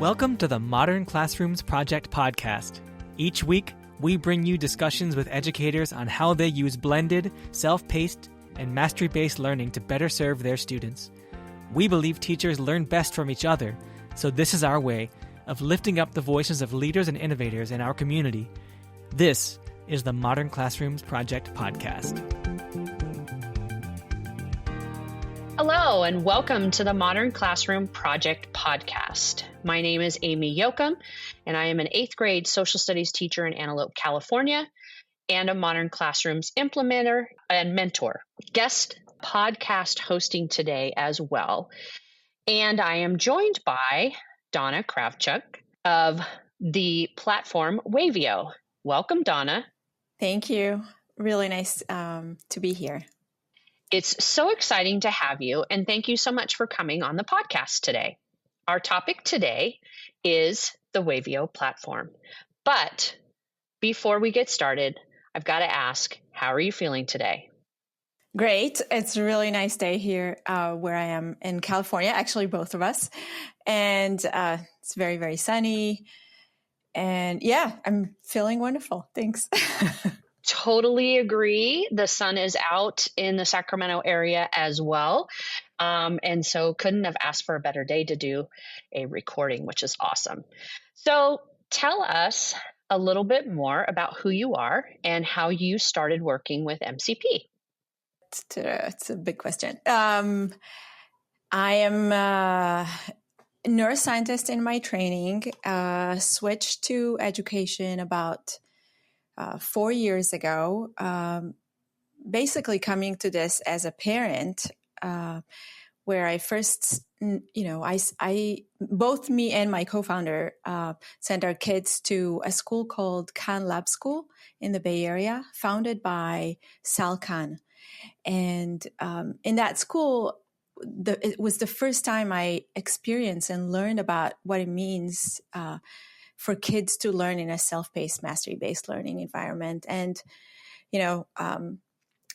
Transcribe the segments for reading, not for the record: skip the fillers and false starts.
Welcome to the Modern Classrooms Project podcast. Each week, we bring you discussions with educators on how they use blended, self-paced, and mastery-based learning to better serve their students. We believe teachers learn best from each other, so this is our way of lifting up the voices of leaders and innovators in our community. This is the Modern Classrooms Project podcast. Hello, and welcome to the Modern Classroom Project podcast. My name is Aimee Yocom, and I am an 8th grade social studies teacher in Antelope, California, and a Modern Classrooms implementer and mentor. Guest podcast hosting today as well. And I am joined by Dana Kravchick of the platform Wavio. Welcome, Dana. Thank you. Really nice to be here. It's so exciting to have you, and thank you so much for coming on the podcast today. Our topic today is the Wavio platform. But before we get started, I've got to ask, how are you feeling today? Great. It's a really nice day here where I am in California, actually both of us. And it's very, very sunny. And yeah, I'm feeling wonderful. Thanks. Totally agree. The sun is out in the Sacramento area as well. And so couldn't have asked for a better day to do a recording, which is awesome. So tell us a little bit more about who you are and how you started working with MCP. It's a big question. I am a neuroscientist in my training, switched to education about 4 years ago, basically coming to this as a parent, where I first, both me and my co-founder sent our kids to a school called Khan Lab School in the Bay Area, founded by Sal Khan. And in that school, it was the first time I experienced and learned about what it means for kids to learn in a self-paced, mastery-based learning environment. And,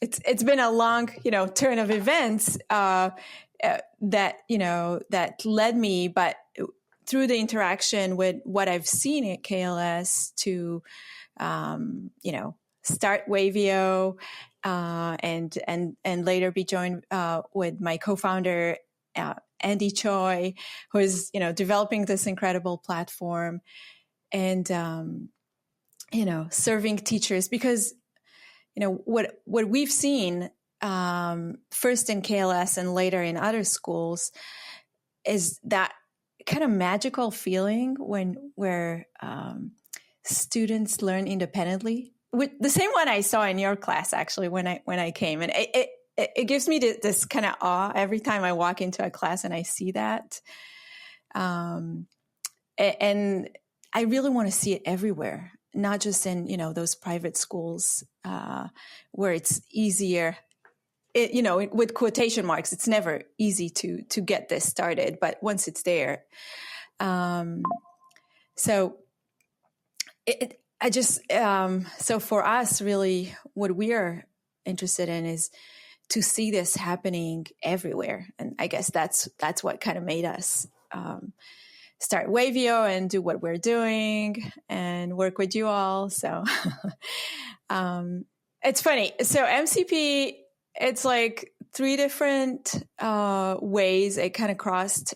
it's been a long, turn of events that led me, but through the interaction with what I've seen at KLS to, start Wavio and later be joined with my co-founder, Andy Choi, who is, developing this incredible platform and, serving teachers because, what we've seen first in KLS and later in other schools is that kind of magical feeling where students learn independently. With the same one I saw in your class, actually, when I came. And it gives me this kind of awe every time I walk into a class and I see that. And I really want to see it everywhere, not just in, those private schools where it's easier, with quotation marks, it's never easy to get this started. But once it's there, so for us, really, what we are interested in is to see this happening everywhere. And I guess that's what kind of made us start Wavio and do what we're doing and work with you all. So it's funny. So MCP, it's like 3 different ways it kind of crossed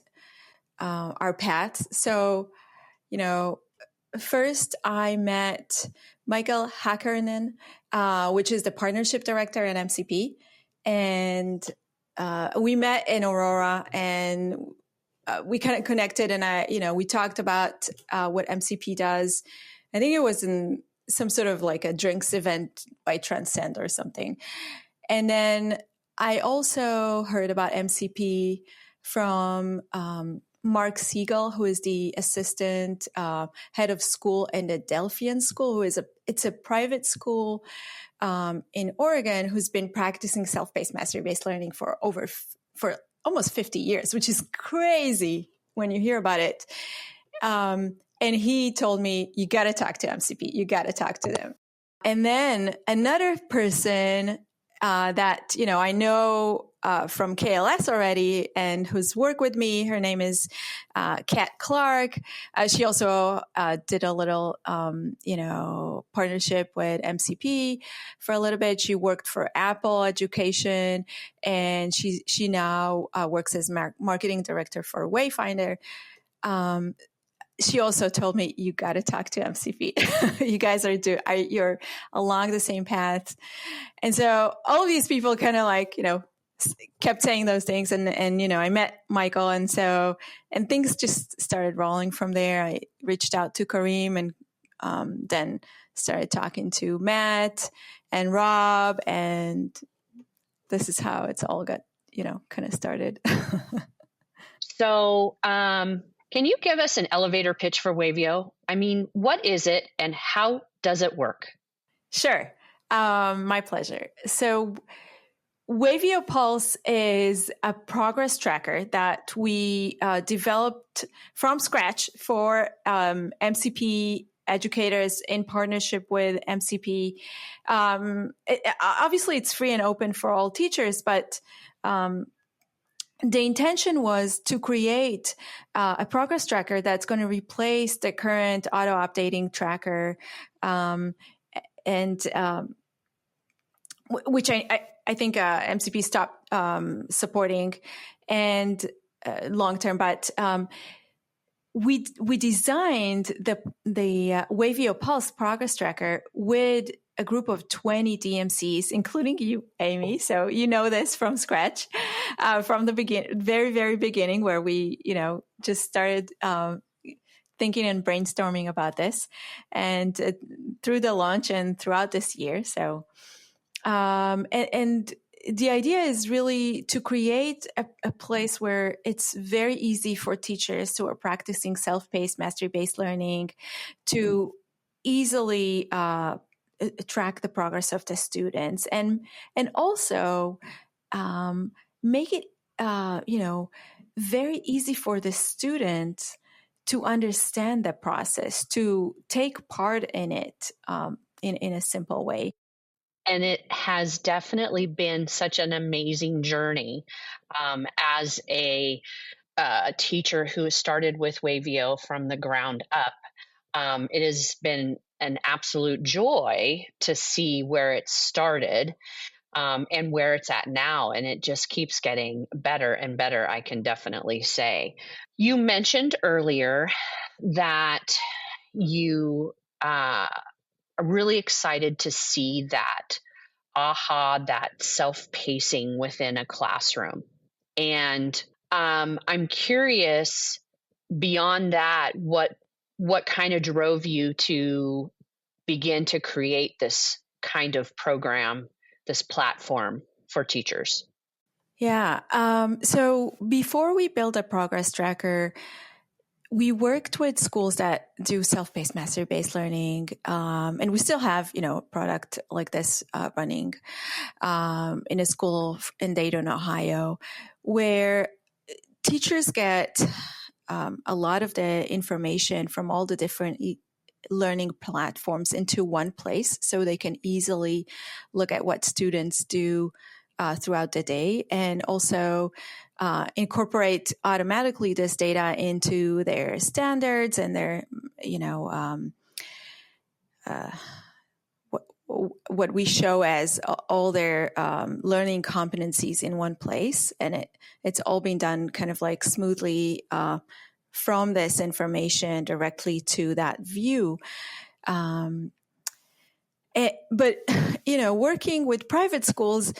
our paths. So, first I met Michael Hackernen, which is the partnership director at MCP. And we met in Aurora and we kind of connected and we talked about what MCP does. I think it was in some sort of like a drinks event by Transcend or something. And then I also heard about MCP from Mark Siegel, who is the assistant head of school in the Delphian School, it's a private school in Oregon who's been practicing self-paced mastery-based learning for almost 50 years, which is crazy when you hear about it. And he told me, you got to talk to MCP. You got to talk to them. And then another person that, I know from KLS already and who's worked with me. Her name is Kat Clark. She also did a little, partnership with MCP for a little bit. She worked for Apple Education, and she now works as marketing director for Wayfinder. She also told me, you got to talk to MCP. You guys you're along the same path. And so all of these people kind of kept saying those things. And I met Michael. And things just started rolling from there. I reached out to Kareem and then started talking to Matt and Rob. And this is how it's all got, kind of started. So, can you give us an elevator pitch for Wavio? I mean, what is it and how does it work? Sure. My pleasure. So Wavio Pulse is a progress tracker that we developed from scratch for MCP educators in partnership with MCP. Obviously, it's free and open for all teachers, but the intention was to create a progress tracker that's going to replace the current auto-updating tracker, which I think MCP stopped supporting and long-term. But we designed the Wavio Pulse progress tracker with a group of 20 DMCs, including you, Aimee. So you know this from scratch, from the very, very beginning, where we, just started thinking and brainstorming about this, and through the launch and throughout this year. So, and the idea is really to create a place where it's very easy for teachers who are practicing self-paced, mastery-based learning to easily track the progress of the students, and also make it very easy for the student to understand the process, to take part in it in a simple way. And it has definitely been such an amazing journey as a teacher who started with Wavio from the ground up. It has been an absolute joy to see where it started and where it's at now. And it just keeps getting better and better, I can definitely say. You mentioned earlier that you are really excited to see that that self-pacing within a classroom. And I'm curious, beyond that, what kind of drove you to begin to create this kind of program, this platform for teachers? Yeah. So before we built a progress tracker, we worked with schools that do self-paced, mastery-based learning, and we still have, a product like this running in a school in Dayton, Ohio, where teachers get a lot of the information from all the different learning platforms into one place, so they can easily look at what students do throughout the day, and also incorporate automatically this data into their standards and their, what we show as all their learning competencies in one place. And it's all being done kind of like smoothly from this information directly to that view. But, working with private schools,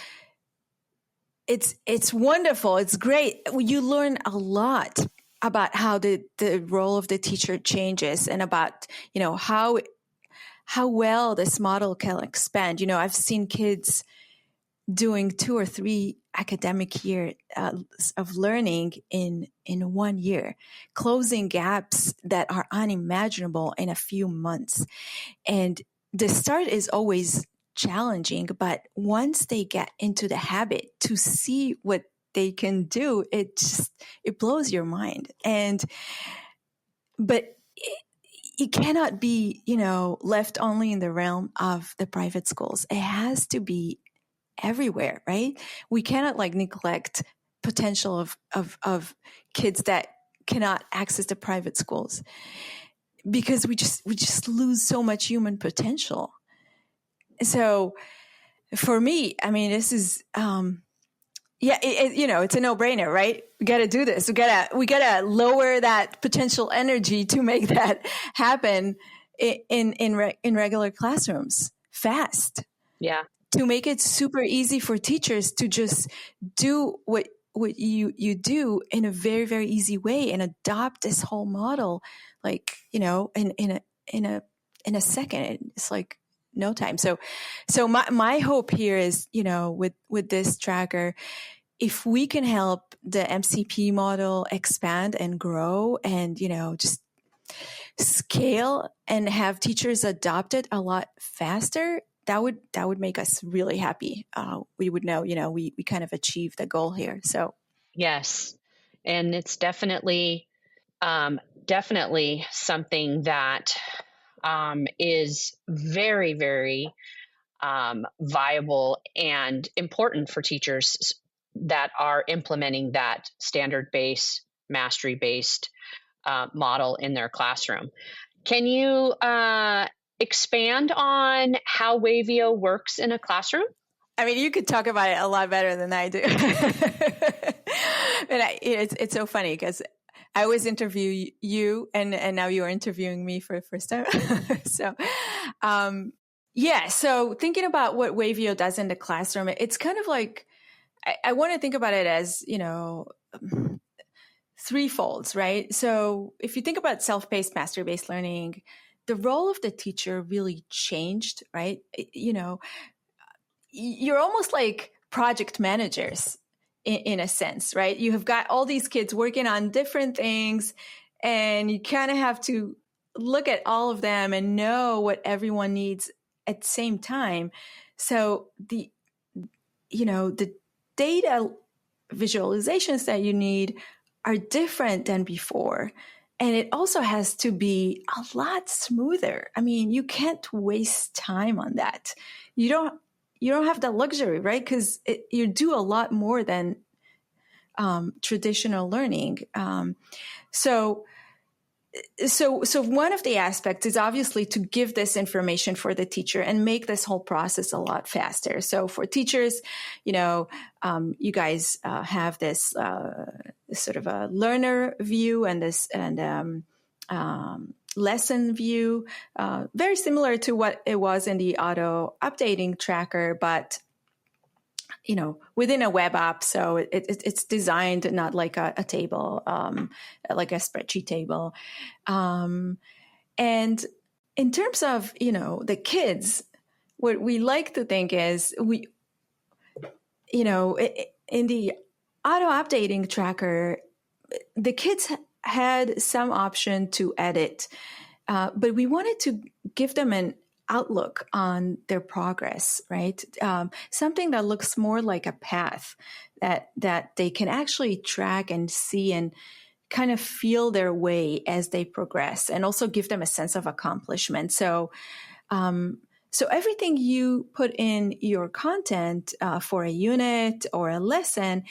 it's wonderful. It's great. You learn a lot about how the role of the teacher changes, and about, how well this model can expand. I've seen kids doing 2 or 3 academic years of learning in 1 year, closing gaps that are unimaginable in a few months. And the start is always challenging, but once they get into the habit to see what they can do, it blows your mind. But it cannot be, left only in the realm of the private schools. It has to be everywhere, right? We cannot like neglect potential of kids that cannot access the private schools, because we just lose so much human potential. So for me, I mean, this is, it's a no-brainer, right? We got to do this. We gotta lower that potential energy to make that happen in regular classrooms fast. Yeah. To make it super easy for teachers to just do what you do in a very, very easy way and adopt this whole model, like, in a second. It's like no time. So my hope here is, with this tracker, if we can help the MCP model expand and grow and, just scale and have teachers adopt it a lot faster, that would make us really happy. We would know, we kind of achieved the goal here. So yes, and it's definitely something that is very, very viable and important for teachers that are implementing that standard-based, mastery-based model in their classroom. Can you expand on how Wavio works in a classroom? I mean, you could talk about it a lot better than I do. And it's so funny because I always interview you, and now you are interviewing me for the first time. So, so thinking about what Wavio does in the classroom, it's kind of like, I want to think about it as, threefolds, right? So if you think about self-paced, mastery-based learning, the role of the teacher really changed, right? You're almost like project managers in a sense, right? You have got all these kids working on different things, and you kind of have to look at all of them and know what everyone needs at the same time. So the data visualizations that you need are different than before. And it also has to be a lot smoother. I mean, you can't waste time on that. You don't have the luxury, right? Because you do a lot more than traditional learning. So one of the aspects is obviously to give this information for the teacher and make this whole process a lot faster. So for teachers, you guys have this sort of a learner view and this lesson view, very similar to what it was in the auto updating tracker, but within a web app. So it's designed not like a table, like a spreadsheet table. And in terms of, the kids, what we like to think is in the auto updating tracker, the kids had some option to edit, but we wanted to give them an outlook on their progress, right? Something that looks more like a path that they can actually track and see and kind of feel their way as they progress, and also give them a sense of accomplishment. So everything you put in your content for a unit or a lesson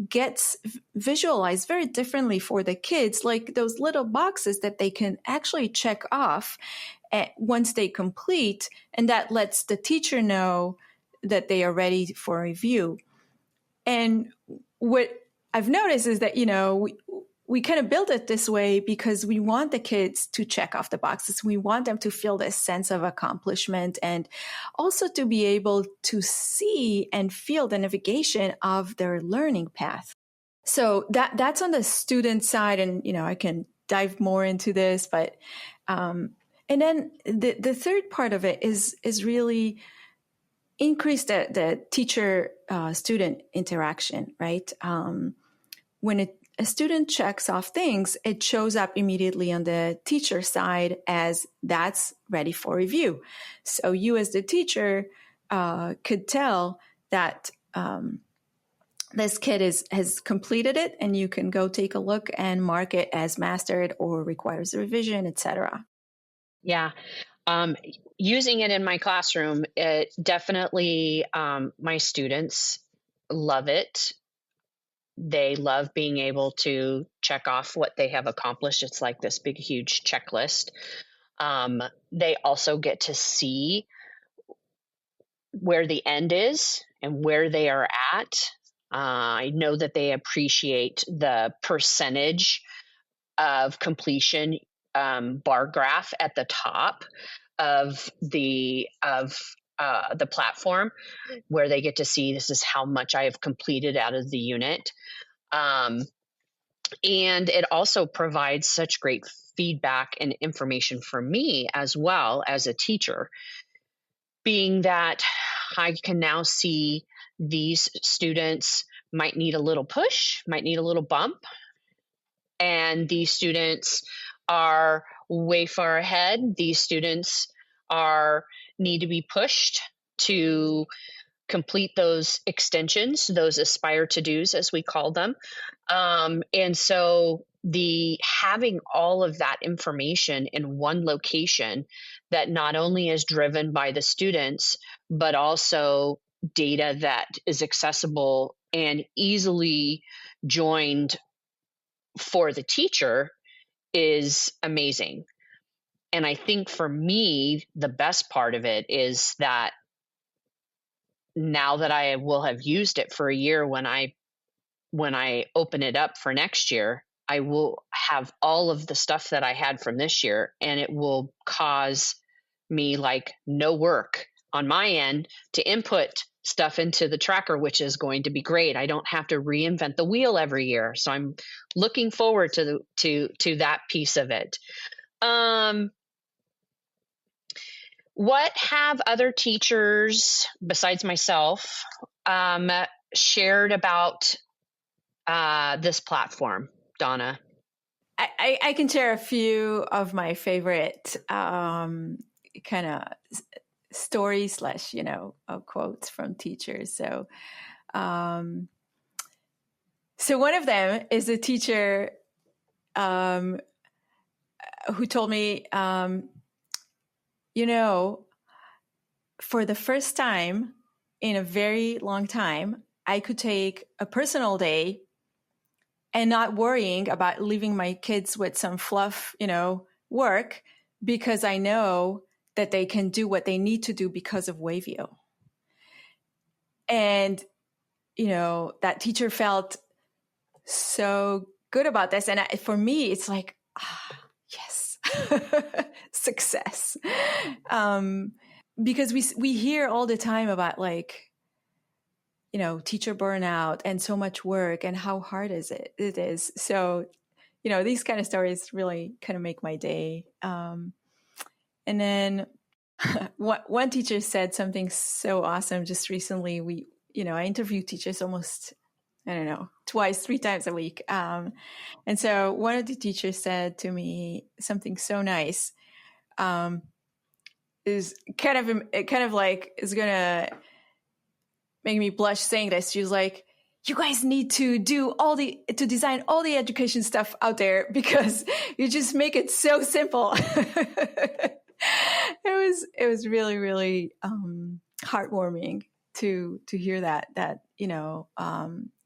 gets visualized very differently for the kids, like those little boxes that they can actually check off once they complete, and that lets the teacher know that they are ready for review. And what I've noticed is that, we kind of build it this way because we want the kids to check off the boxes. We want them to feel this sense of accomplishment, and also to be able to see and feel the navigation of their learning path. So that's on the student side, and, I can dive more into this, but and then the third part of it is really increase the teacher student interaction, right? When a student checks off things, it shows up immediately on the teacher side as that's ready for review. So you as the teacher could tell that this kid has completed it, and you can go take a look and mark it as mastered or requires a revision, etc. Yeah. Using it in my classroom, it definitely, my students love it. They love being able to check off what they have accomplished. It's like this big, huge checklist. They also get to see where the end is and where they are at. I know that they appreciate the percentage of completion bar graph at the top of the platform, where they get to see this is how much I have completed out of the unit. And it also provides such great feedback and information for me as well as a teacher, being that I can now see these students might need a little push, might need a little bump, and these students are way far ahead. These students need to be pushed to complete those extensions, those aspire to do's, as we call them. And so having all of that information in one location that not only is driven by the students, but also data that is accessible and easily joined for the teacher is amazing. And I think for me, the best part of it is that now that I will have used it for a year, when I open it up for next year, I will have all of the stuff that I had from this year, and it will cause me like no work on my end to input stuff into the tracker, which is going to be great. I don't have to reinvent the wheel every year. So I'm looking forward to that piece of it. What have other teachers besides myself shared about this platform, Dana? I can share a few of my favorite kind of stories / quotes from teachers. So one of them is a teacher who told me, for the first time in a very long time, I could take a personal day and not worrying about leaving my kids with some fluff, work, because I know that they can do what they need to do because of Wavio. And, that teacher felt so good about this. And for me, it's like, yes, success. Because we hear all the time about teacher burnout and so much work and how hard it is. So, these kind of stories really kind of make my day. And then one teacher said something so awesome just recently. I interview teachers almost, twice, 3 times a week. And so one of the teachers said to me something so nice, is kind of like is going to make me blush saying this. She was like, you guys need to design all the education stuff out there because you just make it so simple. It was really, really heartwarming to hear that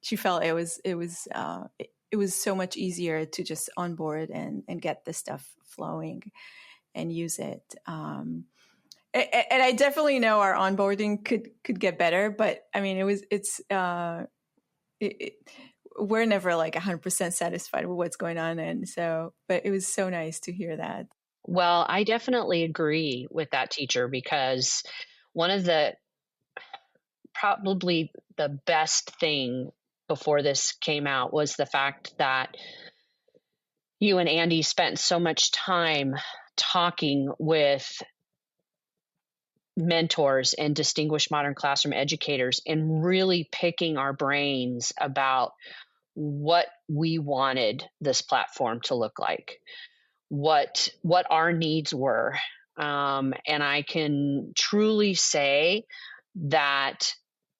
she felt it was so much easier to just onboard and get the stuff flowing and use it. And I definitely know our onboarding could get better, but I mean, we're never like 100% satisfied with what's going on. And so, but it was so nice to hear that. Well, I definitely agree with that teacher, because one of probably the best thing before this came out was the fact that you and Andy spent so much time talking with mentors and distinguished modern classroom educators and really picking our brains about what we wanted this platform to look like, what our needs were. And I can truly say that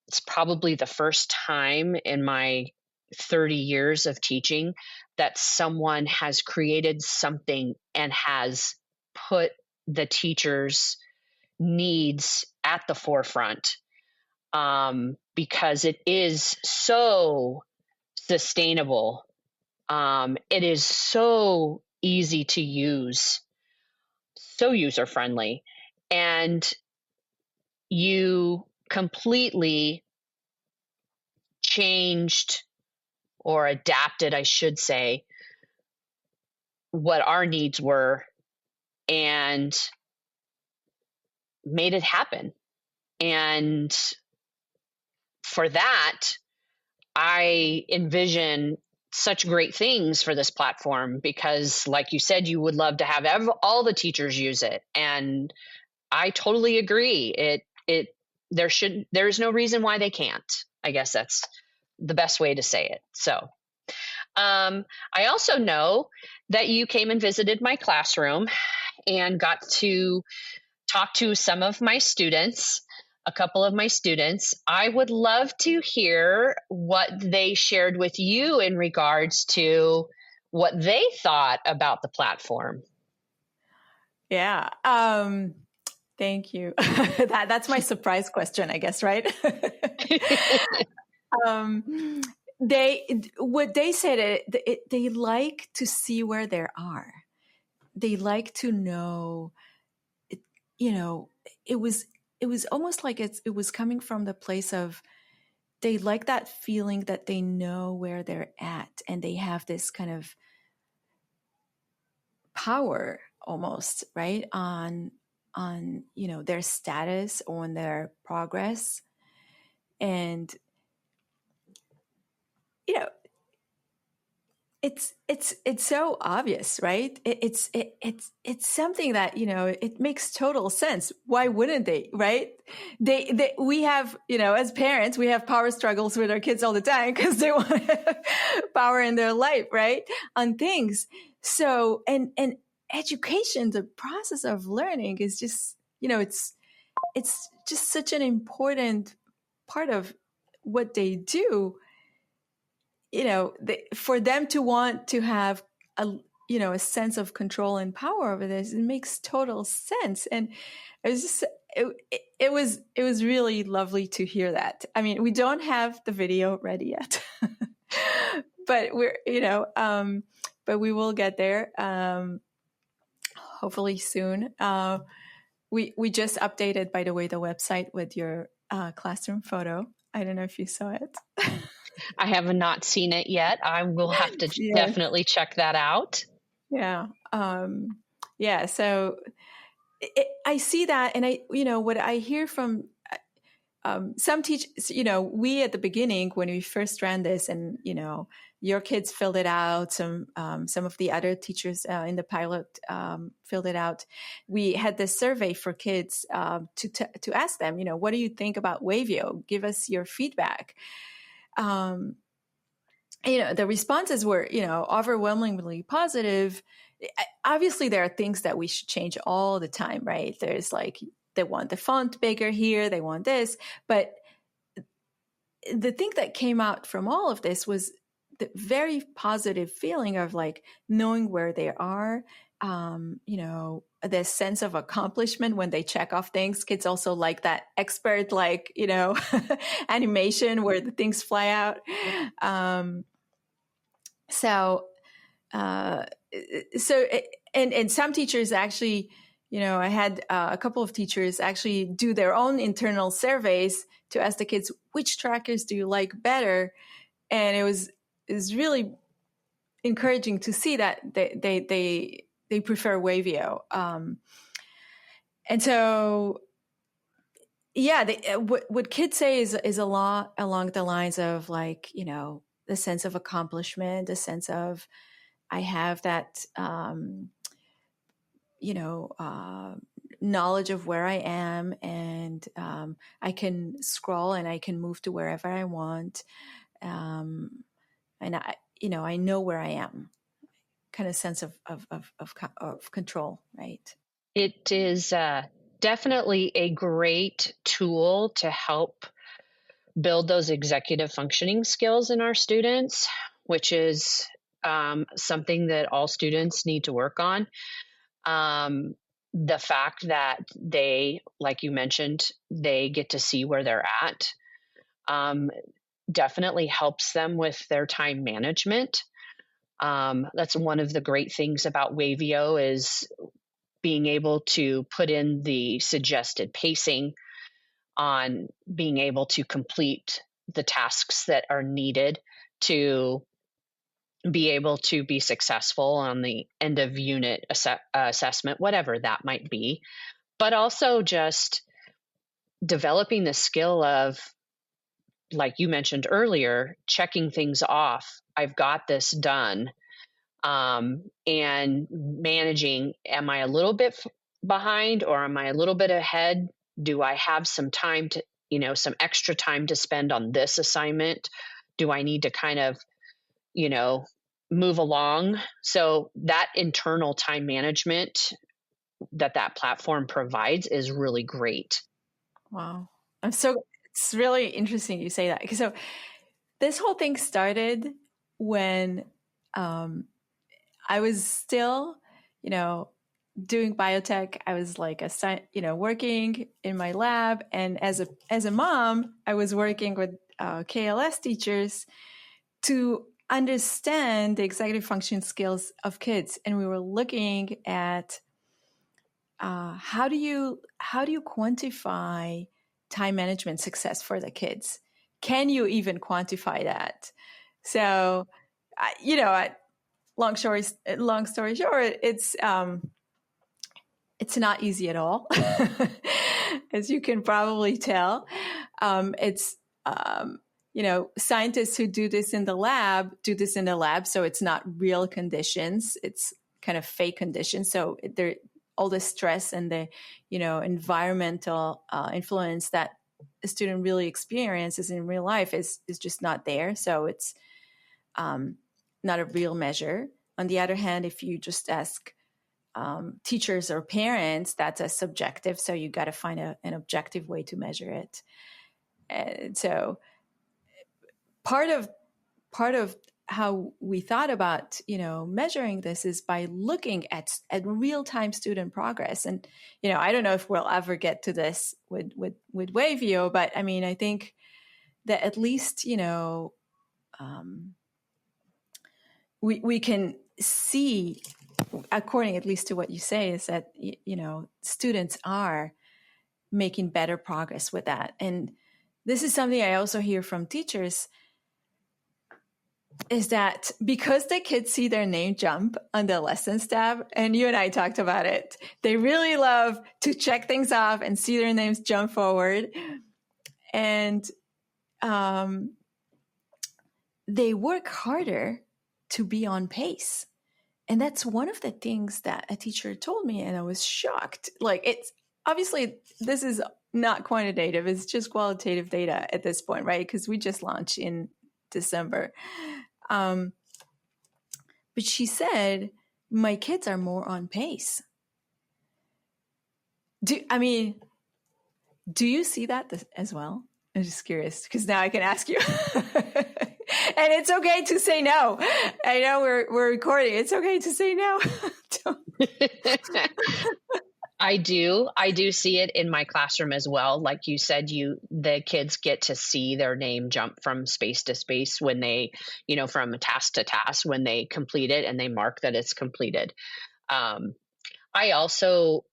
it's probably the first time in my 30 years of teaching that someone has created something and has put the teacher's needs at the forefront, because it is so sustainable. It is so easy to use, so user friendly, and you completely changed or adapted, I should say, what our needs were and made it happen. And for that, I envision such great things for this platform because, like you said, you would love to have all the teachers use it. And I totally agree. There's no reason why they can't. I guess that's the best way to say it. So, I also know that you came and visited my classroom and got to talk to some of my students, a couple of my students. I would love to hear what they shared with you in regards to what they thought about the platform. Yeah. Thank you. That's my surprise question, I guess, right? What they said, they like to see where they are. They like to know, it was almost like it was coming from the place of, they like that feeling that they know where they're at and they have this kind of power almost, right, on their status, on their progress. And it's so obvious, right? It's something that it makes total sense. Why wouldn't they, right? We have, as parents, we have power struggles with our kids all the time because they want power in their life, right, on things. So and education, the process of learning, is just it's just such an important part of what they do. For them to want to have a sense of control and power over this, it makes total sense. And it was really lovely to hear that. I mean, we don't have the video ready yet, but but we will get there. Hopefully soon. We just updated, by the way, the website with your classroom photo. I don't know if you saw it. I have not seen it yet. I will have to definitely check that out. Yeah. So I see that. And what I hear from some teachers, we at the beginning, when we first ran this and, your kids filled it out, some of the other teachers in the pilot filled it out. We had this survey for kids to ask them, what do you think about Wavio? Give us your feedback. The responses were, overwhelmingly positive. Obviously, there are things that we should change all the time, right? There's like, they want the font bigger here, they want this. But the thing that came out from all of this was the very positive feeling of like knowing where they are, the sense of accomplishment when they check off things. Kids also like that expert, like, animation where the things fly out. And some teachers actually, I had a couple of teachers actually do their own internal surveys to ask the kids, which trackers do you like better? And it was really encouraging to see that they prefer Wavio. And so, what kids say is a lot along the lines of like, the sense of accomplishment, the sense of, I have that, knowledge of where I am, and I can scroll and I can move to wherever I want. And I know where I am, kind of sense of control, right? It is definitely a great tool to help build those executive functioning skills in our students, which is something that all students need to work on. the fact that they, like you mentioned, they get to see where they're at, definitely helps them with their time management. That's one of the great things about Wavio is being able to put in the suggested pacing on being able to complete the tasks that are needed to be able to be successful on the end of unit assessment, whatever that might be, but also just developing the skill of, like you mentioned earlier, checking things off. I've got this done. And managing, am I a little bit behind or am I a little bit ahead? Do I have some time to, some extra time to spend on this assignment? Do I need to kind of, move along? So that internal time management that platform provides is really great. Wow. It's really interesting you say that. So this whole thing started when I was still, doing biotech. I was like working in my lab, and as a mom, I was working with KLS teachers to understand the executive function skills of kids, and we were looking at how do you quantify time management success for the kids? Can you even quantify that? So, long story short, it's not easy at all, as you can probably tell. It's scientists who do this in the lab, so it's not real conditions; it's kind of fake conditions. So all the stress and the environmental influence that a student really experiences in real life is just not there. So it's not a real measure. On the other hand, if you just ask teachers or parents, that's a subjective. So you got to find an objective way to measure it. And so part of how we thought about measuring this is by looking at real-time student progress. And I don't know if we'll ever get to this with Wavio, but I mean, I think that at least we can see, according at least to what you say, is that students are making better progress with that. And this is something I also hear from teachers, is that because the kids see their name jump on the lessons tab, and you and I talked about it, they really love to check things off and see their names jump forward. And they work harder to be on pace. And that's one of the things that a teacher told me, and I was shocked. Like, it's obviously, this is not quantitative, it's just qualitative data at this point, right? Because we just launched in December. But she said, my kids are more on pace. Do you see that as well? I'm just curious, because now I can ask you. And it's okay to say no. I know we're recording. It's okay to say no. I do see it in my classroom as well. Like you said, the kids get to see their name jump from space to space when they, from task to task, when they complete it and they mark that it's completed. I also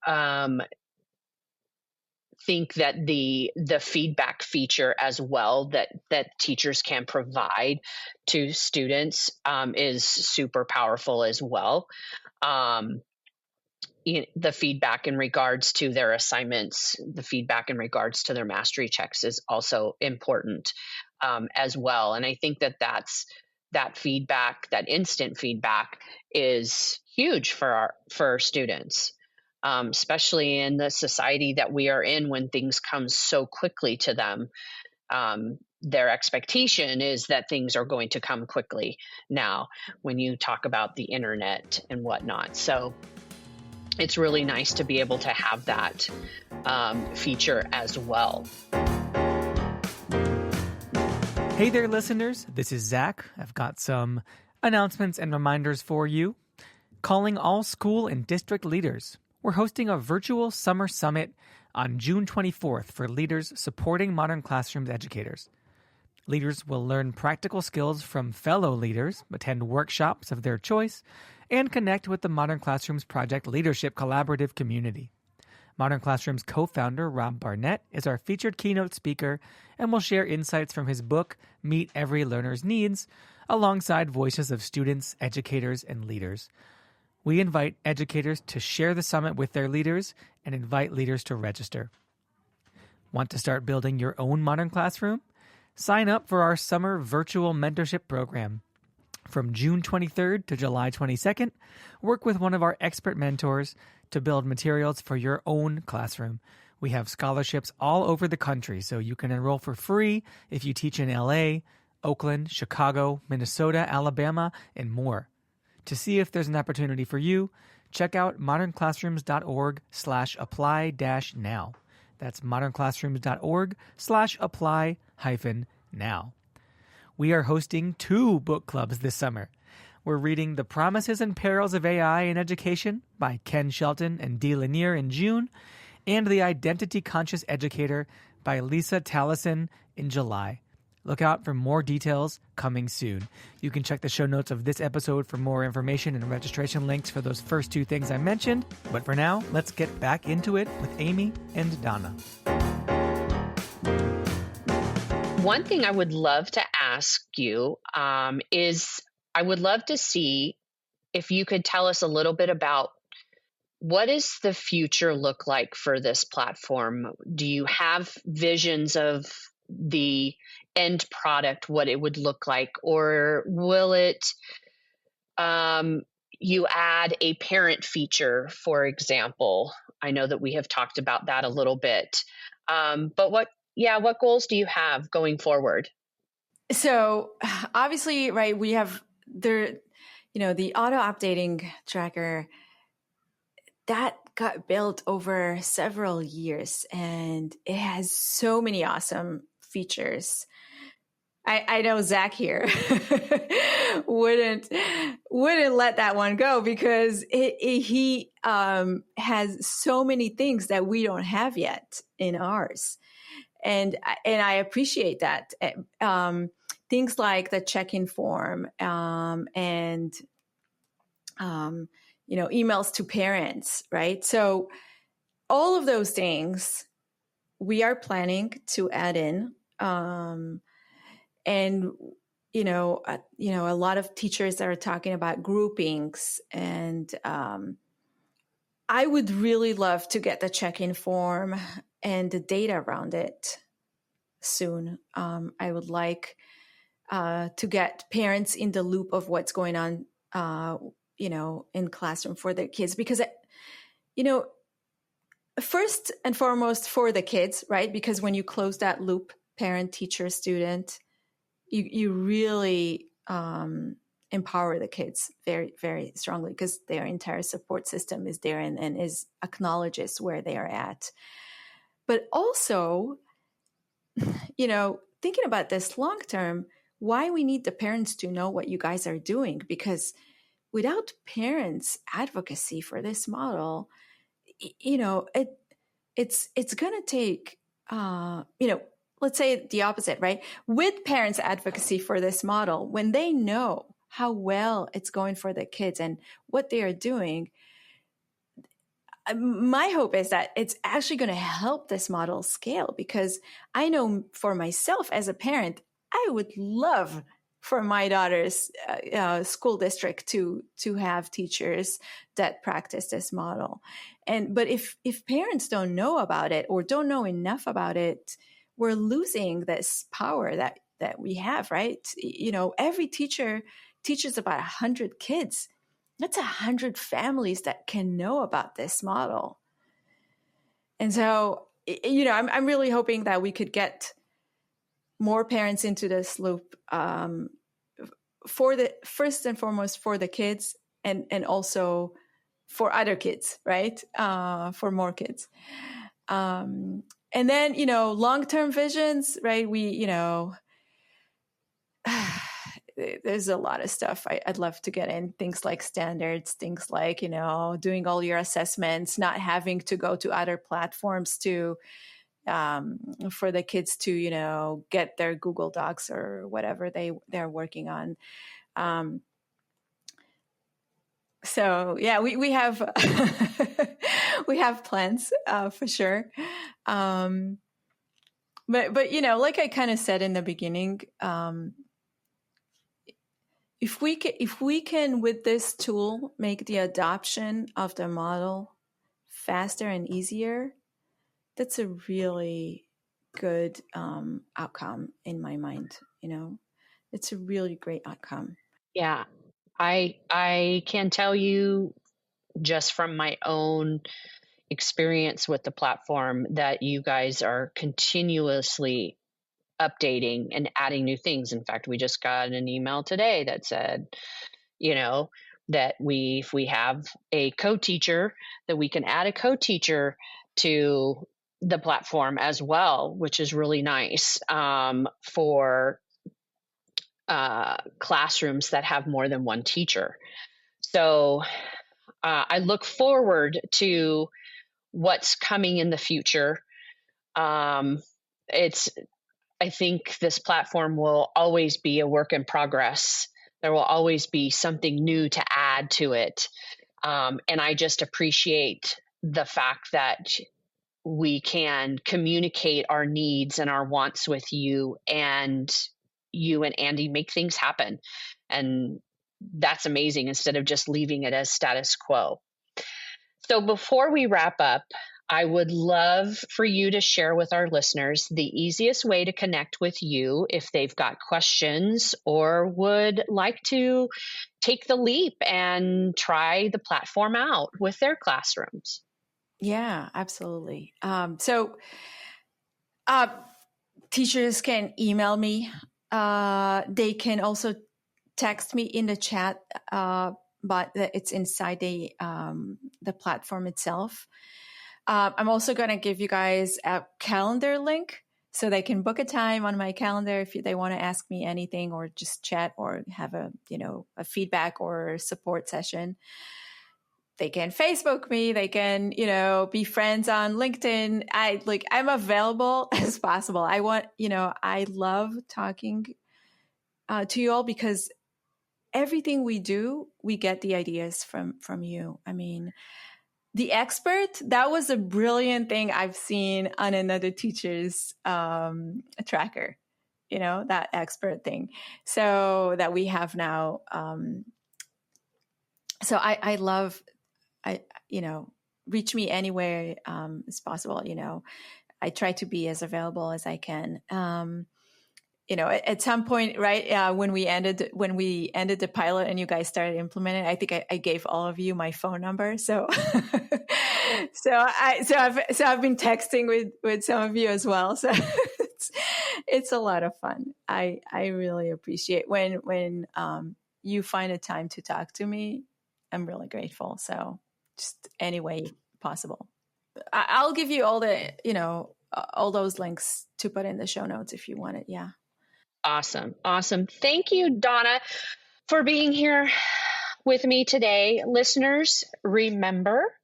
think that the feedback feature as well that teachers can provide to students is super powerful as well. The feedback in regards to their assignments, the feedback in regards to their mastery checks is also important as well. And I think that feedback, that instant feedback, is huge for our students, especially in the society that we are in, when things come so quickly to them. Their expectation is that things are going to come quickly now when you talk about the internet and whatnot. So it's really nice to be able to have that feature as well. Hey there, listeners. This is Zach. I've got some announcements and reminders for you. Calling all school and district leaders. we're hosting a virtual summer summit on June 24th for leaders supporting modern classrooms educators. Leaders will learn practical skills from fellow leaders, attend workshops of their choice, and connect with the Modern Classrooms Project Leadership Collaborative community. Modern Classrooms co-founder Rob Barnett is our featured keynote speaker and will share insights from his book, Meet Every Learner's Needs, alongside voices of students, educators, and leaders. We invite educators to share the summit with their leaders and invite leaders to register. Want to start building your own modern classroom? Sign up for our summer virtual mentorship program. From June 23rd to July 22nd, work with one of our expert mentors to build materials for your own classroom. We have scholarships all over the country, so you can enroll for free if you teach in LA, Oakland, Chicago, Minnesota, Alabama, and more. To see if there's an opportunity for you, check out modernclassrooms.org/apply-now. That's modernclassrooms.org/apply-now. We are hosting 2 book clubs this summer. We're reading The Promises and Perils of AI in Education by Ken Shelton and D. Lanier in June, and The Identity Conscious Educator by Liza Talusan in July. Look out for more details coming soon. You can check the show notes of this episode for more information and registration links for those first 2 things I mentioned. But for now, let's get back into it with Aimee and Dana. One thing I would love to ask you is I would love to see if you could tell us a little bit about what does the future look like for this platform? Do you have visions of the end product, what it would look like, or will it you add a parent feature, for example? I know that we have talked about that a little bit, but what goals do you have going forward? So obviously, right, we have the auto updating tracker that got built over several years, and it has so many awesome features. I know Zach here wouldn't let that one go because he has so many things that we don't have yet in ours, and I appreciate that. Things like the check-in form and emails to parents, right? So all of those things we are planning to add in. And, a lot of teachers that are talking about groupings, and I would really love to get the check-in form and the data around it soon. I would like to get parents in the loop of what's going on, in classroom for their kids, because, first and foremost for the kids, right? Because when you close that loop, parent, teacher, student, you really empower the kids very, very strongly because their entire support system is there and is acknowledges where they are at. But also, thinking about this long term, why we need the parents to know what you guys are doing, because without parents' advocacy for this model, it's going to take, let's say the opposite, right? With parents' advocacy for this model, when they know how well it's going for the kids and what they are doing, my hope is that it's actually going to help this model scale, because I know for myself as a parent, I would love for my daughter's school district to have teachers that practice this model. But if parents don't know about it or don't know enough about it, we're losing this power that we have, right? Every teacher teaches about 100 kids. That's 100 families that can know about this model. And so, I'm really hoping that we could get more parents into this loop, for the first and foremost for the kids, and also for other kids, right? For more kids. And then, long-term visions, right? there's a lot of stuff I'd love to get in. Things like standards, things like, doing all your assessments, not having to go to other platforms to for the kids to, get their Google Docs or whatever they're working on. So yeah, we have we have plans for sure. But like I kind of said in the beginning, if we can with this tool make the adoption of the model faster and easier, that's a really good outcome in my mind. It's a really great outcome. Yeah, I can tell you just from my own experience with the platform that you guys are continuously updating and adding new things. In fact, we just got an email today that said, that if we have a co-teacher, that we can add a co-teacher to the platform as well, which is really nice for classrooms that have more than one teacher. So I look forward to what's coming in the future. I think this platform will always be a work in progress. There will always be something new to add to it. And I just appreciate the fact that we can communicate our needs and our wants with you, and you and Andy make things happen. And that's amazing, instead of just leaving it as status quo. So before we wrap up, I would love for you to share with our listeners the easiest way to connect with you if they've got questions or would like to take the leap and try the platform out with their classrooms. Yeah, absolutely. So teachers can email me. They can also text me in the chat, but it's inside the platform itself. I'm also going to give you guys a calendar link so they can book a time on my calendar if they want to ask me anything or just chat or have a feedback or support session. They can Facebook me. They can, be friends on LinkedIn. I'm available as possible. I love talking to you all because everything we do, we get the ideas from you. I mean, the expert, that was a brilliant thing I've seen on another teacher's tracker, that expert thing. So that we have now. So I love, reach me anywhere as possible. I try to be as available as I can. At some point, right, when we ended the pilot and you guys started implementing, I think I gave all of you my phone number. So, I've been texting with some of you as well. So it's a lot of fun. I really appreciate when you find a time to talk to me. I'm really grateful. So just any way possible. I'll give you all the all those links to put in the show notes if you want it. Yeah. Awesome. Thank you, Dana, for being here with me today. Listeners, remember,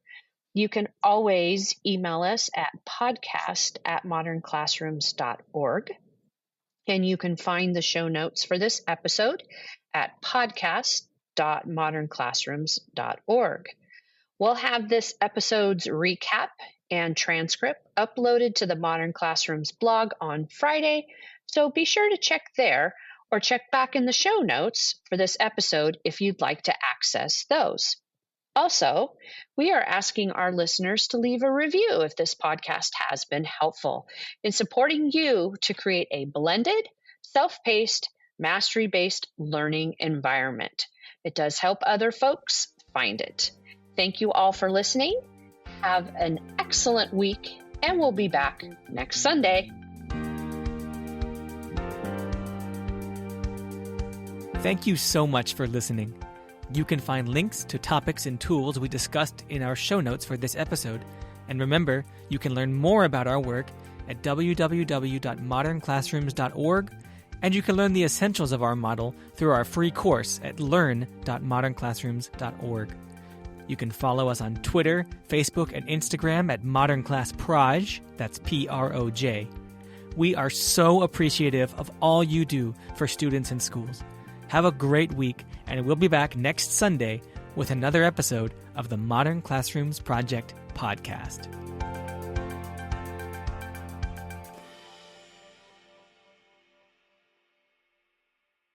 you can always email us at podcast@modernclassrooms.org. And you can find the show notes for this episode at podcast.modernclassrooms.org. We'll have this episode's recap and transcript uploaded to the Modern Classrooms blog on Friday. So be sure to check there or check back in the show notes for this episode if you'd like to access those. Also, we are asking our listeners to leave a review if this podcast has been helpful in supporting you to create a blended, self-paced, mastery-based learning environment. It does help other folks find it. Thank you all for listening. Have an excellent week, and we'll be back next Sunday. Thank you so much for listening. You can find links to topics and tools we discussed in our show notes for this episode. And remember, you can learn more about our work at www.modernclassrooms.org And you can learn the essentials of our model through our free course at learn.modernclassrooms.org. You can follow us on Twitter, Facebook, and Instagram at modernclassproj, that's Proj. We are so appreciative of all you do for students and schools. Have a great week, and we'll be back next Sunday with another episode of the Modern Classrooms Project podcast.